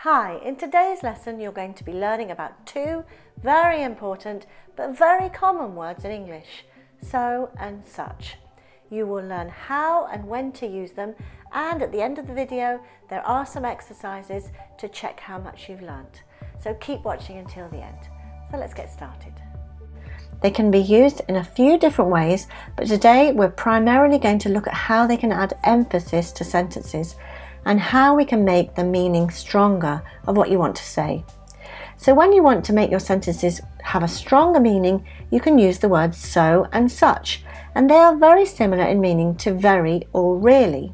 Hi, in today's lesson you're going to be learning about two very important but very common words in English, so and such. You will learn how and when to use them, and at the end of the video there are some exercises to check how much you've learnt. So keep watching until the end. So let's get started. They can be used in a few different ways, but today we're primarily going to look at how they can add emphasis to sentences and how we can make the meaning stronger of what you want to say. So when you want to make your sentences have a stronger meaning, you can use the words so and such, and they are very similar in meaning to very or really.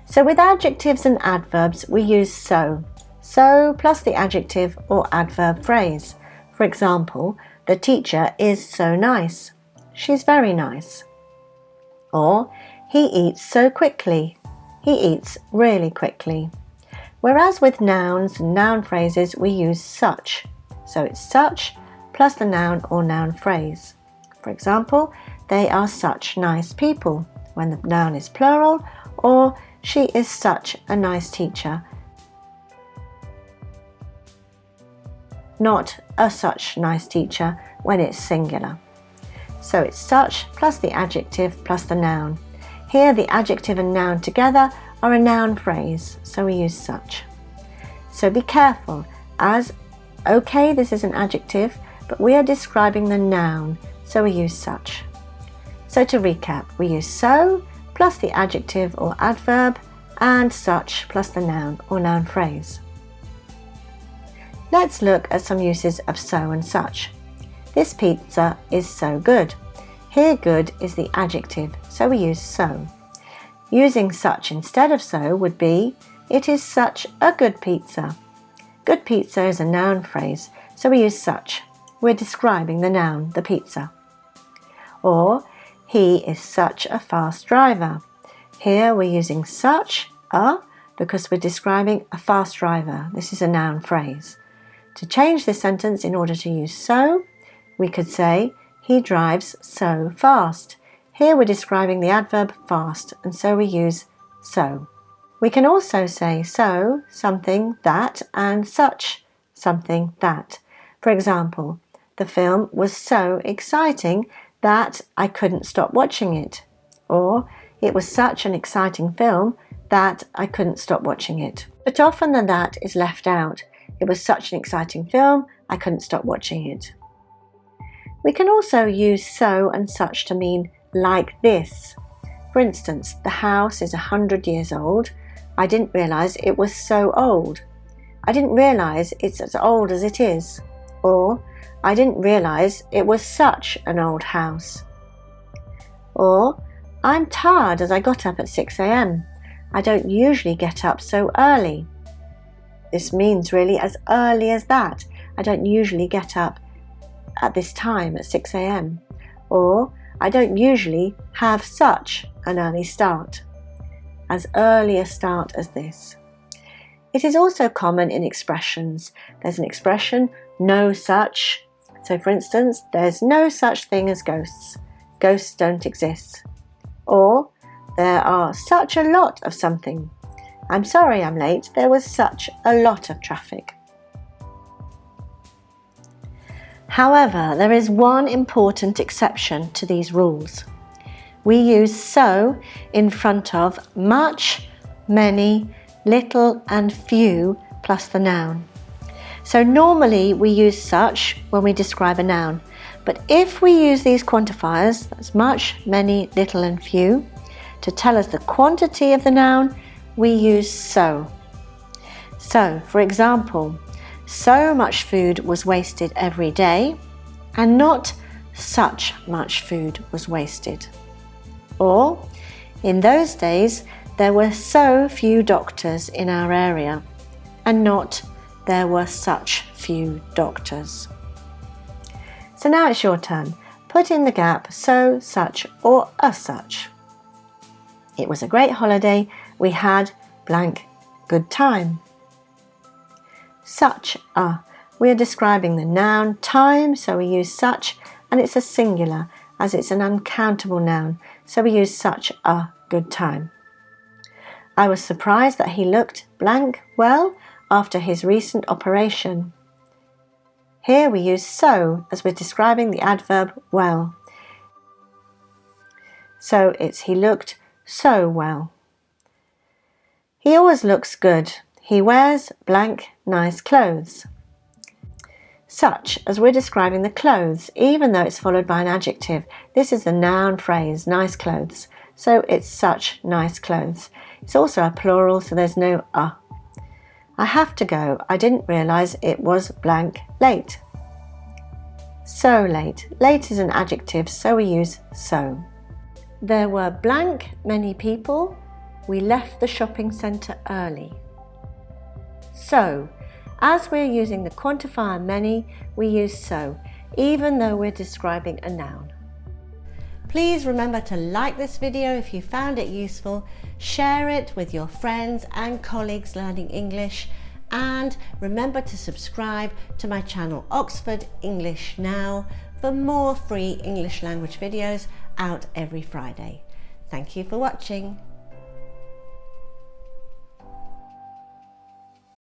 So with adjectives and adverbs, we use so. So plus the adjective or adverb phrase. For example, the teacher is so nice. She's very nice. Or, he eats so quickly. He eats really quickly. Whereas with nouns and noun phrases, we use such. So it's such plus the noun or noun phrase. For example, they are such nice people, when the noun is plural, or she is such a nice teacher, not a such nice teacher when it's singular. So it's such plus the adjective plus the noun. Here the adjective and noun together are a noun phrase, so we use such. So be careful, as okay, this is an adjective, but we are describing the noun, so we use such. So to recap, we use so plus the adjective or adverb and such plus the noun or noun phrase. Let's look at some uses of so and such. This pizza is so good. Here good is the adjective, so we use so. Using such instead of so would be, it is such a good pizza. Good pizza is a noun phrase, so we use such. We're describing the noun, the pizza. Or, he is such a fast driver. Here we're using such, because we're describing a fast driver. This is a noun phrase. To change this sentence in order to use so, we could say, he drives so fast. Here we're describing the adverb fast, and so we use so. We can also say so, something that, and such, something that. For example, the film was so exciting that I couldn't stop watching it. Or, it was such an exciting film that I couldn't stop watching it. But often the that is left out. It was such an exciting film, I couldn't stop watching it. We can also use so and such to mean like this. For instance, the house is 100 years old. I didn't realise it was so old. I didn't realise it's as old as it is. Or, I didn't realise it was such an old house. Or, I'm tired as I got up at 6 a.m. I don't usually get up so early. This means really as early as that. I don't usually get up at this time at 6 a.m. Or, I don't usually have such an early start. As early a start as this. It is also common in expressions. There's an expression, no such. So for instance, there's no such thing as ghosts. Ghosts don't exist. Or, there are such a lot of something. I'm sorry I'm late, there was such a lot of traffic. However, there is one important exception to these rules. We use so in front of much, many, little and few plus the noun. So normally we use such when we describe a noun, but if we use these quantifiers, that's much, many, little and few, to tell us the quantity of the noun, we use so. So, for example, so much food was wasted every day, and not such much food was wasted. Or, in those days, there were so few doctors in our area, and not there were such few doctors. So now it's your turn. Put in the gap so, such, or a such. It was a great holiday. We had blank good time. Such a. We are describing the noun time, so we use such, and it's a singular as it's an uncountable noun, so we use such a good time. I was surprised that he looked blank well after his recent operation. Here we use so as we're describing the adverb well. So it's he looked so well. He always looks good. He wears blank nice clothes. Such as we're describing the clothes, even though it's followed by an adjective. This is the noun phrase, nice clothes. So it's such nice clothes. It's also a plural, so there's no a. I have to go. I didn't realise it was blank late. So late. Late is an adjective, so we use so. There were blank many people. We left the shopping centre early. So, as we're using the quantifier many, we use so, even though we're describing a noun. Please remember to like this video if you found it useful, share it with your friends and colleagues learning English, and remember to subscribe to my channel Oxford English Now for more free English language videos out every Friday. Thank you for watching.